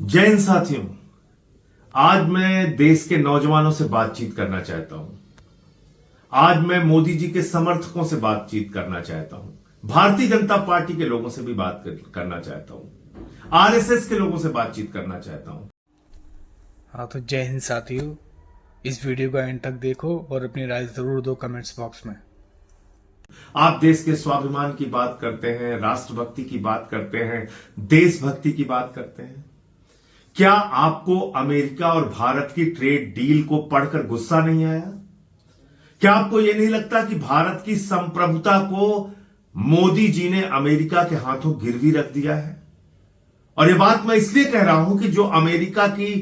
जय हिंद साथियों, आज मैं देश के नौजवानों से बातचीत करना चाहता हूं। आज मैं मोदी जी के समर्थकों से बातचीत करना चाहता हूं, भारतीय जनता पार्टी के लोगों से भी बात करना चाहता हूं, आरएसएस के लोगों से बातचीत करना चाहता हूं। हाँ तो जय हिंद साथियों, इस वीडियो को एंड तक देखो और अपनी राय जरूर दो कमेंट्स बॉक्स में। आप देश के स्वाभिमान की बात करते हैं, राष्ट्रभक्ति की बात करते हैं, देशभक्ति की बात करते हैं। क्या आपको अमेरिका और भारत की ट्रेड डील को पढ़कर गुस्सा नहीं आया? क्या आपको यह नहीं लगता कि भारत की संप्रभुता को मोदी जी ने अमेरिका के हाथों गिरवी रख दिया है? और यह बात मैं इसलिए कह रहा हूं कि जो अमेरिका की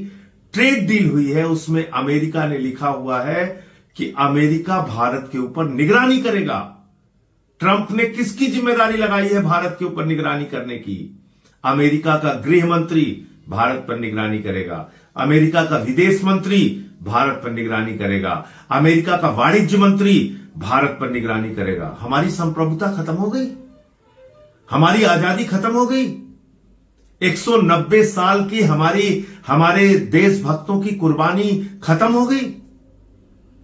ट्रेड डील हुई है उसमें अमेरिका ने लिखा हुआ है कि अमेरिका भारत के ऊपर निगरानी करेगा। ट्रंप ने किसकी जिम्मेदारी लगाई है भारत के ऊपर निगरानी करने की? अमेरिका का गृह मंत्री भारत पर निगरानी करेगा, अमेरिका का विदेश मंत्री भारत पर निगरानी करेगा, अमेरिका का वाणिज्य मंत्री भारत पर निगरानी करेगा। हमारी संप्रभुता खत्म हो गई, हमारी आजादी खत्म हो गई। 190 साल की हमारे देशभक्तों की कुर्बानी खत्म हो गई।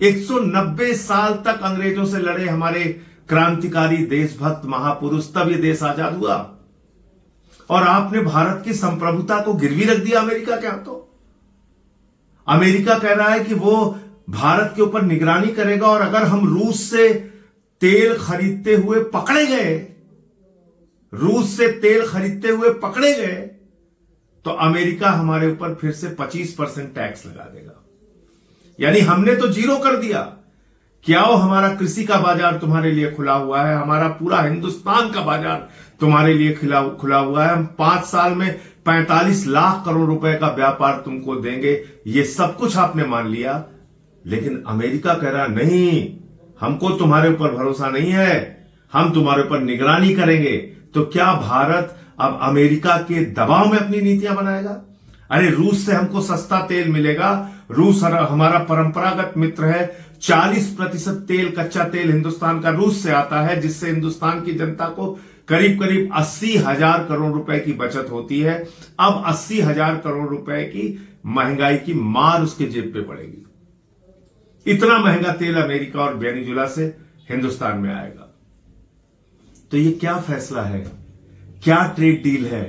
190 साल तक अंग्रेजों से लड़े हमारे क्रांतिकारी देशभक्त महापुरुष, तब यह देश आजाद हुआ और आपने भारत की संप्रभुता को गिरवी रख दिया अमेरिका के हाथों। अमेरिका कह रहा है कि वो भारत के ऊपर निगरानी करेगा और अगर हम रूस से तेल खरीदते हुए पकड़े गए, तो अमेरिका हमारे ऊपर फिर से 25% टैक्स लगा देगा। यानी हमने तो जीरो कर दिया। क्या हो, हमारा कृषि का बाजार तुम्हारे लिए खुला हुआ है, हमारा पूरा हिंदुस्तान का बाजार तुम्हारे लिए खुला हुआ है। हम 5 साल में 45 लाख करोड़ रुपए का व्यापार तुमको देंगे। ये सब कुछ आपने मान लिया, लेकिन अमेरिका कह रहा नहीं, हमको तुम्हारे ऊपर भरोसा नहीं है, हम तुम्हारे ऊपर निगरानी करेंगे। तो क्या भारत अब अमेरिका के दबाव में अपनी नीतियां बनाएगा? अरे रूस से हमको सस्ता तेल मिलेगा, रूस हमारा परंपरागत मित्र है। 40% तेल, कच्चा तेल हिंदुस्तान का रूस से आता है, जिससे हिंदुस्तान की जनता को करीब 80,000 करोड़ रुपए की बचत होती है। अब 80,000 करोड़ रुपए की महंगाई की मार उसके जेब पे पड़ेगी। इतना महंगा तेल अमेरिका और वेनेजुएला से हिंदुस्तान में आएगा। तो ये क्या फैसला है, क्या ट्रेड डील है?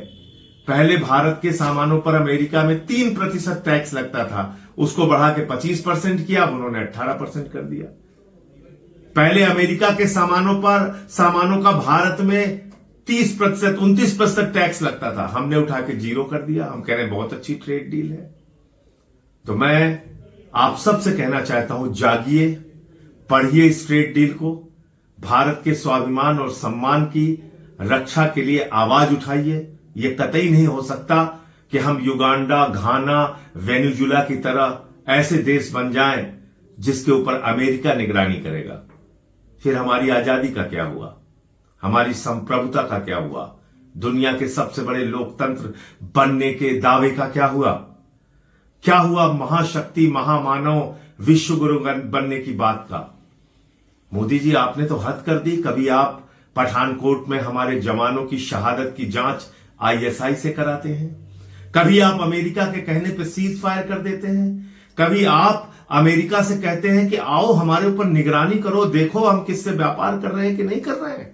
पहले भारत के सामानों पर अमेरिका में 3% टैक्स लगता था, उसको बढ़ा के 25% किया, अब उन्होंने 18% कर दिया। पहले अमेरिका के सामानों का भारत में 30%, 29% टैक्स लगता था, हमने उठा के जीरो कर दिया। हम कह रहे हैं बहुत अच्छी ट्रेड डील है। तो मैं आप सबसे कहना चाहता हूं, जागिए, पढ़िए इस ट्रेड डील को, भारत के स्वाभिमान और सम्मान की रक्षा के लिए आवाज उठाइए। यह कतई नहीं हो सकता कि हम युगांडा, घाना, वेनेजुएला की तरह ऐसे देश बन जाएं जिसके ऊपर अमेरिका निगरानी करेगा। फिर हमारी आजादी का क्या हुआ, हमारी संप्रभुता का क्या हुआ, दुनिया के सबसे बड़े लोकतंत्र बनने के दावे का क्या हुआ महाशक्ति, महामानव, विश्व गुरु बनने की बात का? मोदी जी, आपने तो हद कर दी। कभी आप पठानकोट में हमारे जवानों की शहादत की जांच आईएसआई से कराते हैं, कभी आप अमेरिका के कहने पर सीज फायर कर देते हैं, कभी आप अमेरिका से कहते हैं कि आओ हमारे ऊपर निगरानी करो, देखो हम किससे व्यापार कर रहे हैं कि नहीं कर रहे हैं।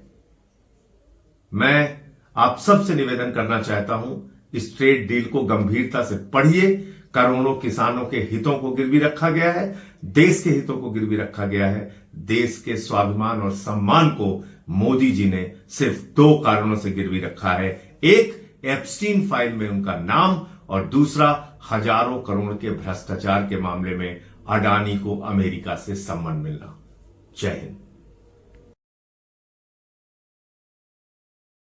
मैं आप सबसे निवेदन करना चाहता हूं, इस ट्रेड डील को गंभीरता से पढ़िए। करोड़ों किसानों के हितों को गिरवी रखा गया है, देश के हितों को गिरवी रखा गया है। देश के स्वाभिमान और सम्मान को मोदी जी ने सिर्फ 2 कारणों से गिरवी रखा है। एक, एप्स्टीन फाइल में उनका नाम, और दूसरा, हजारों करोड़ के भ्रष्टाचार के मामले में अडानी को अमेरिका से सम्मान मिलना। जय हिंद।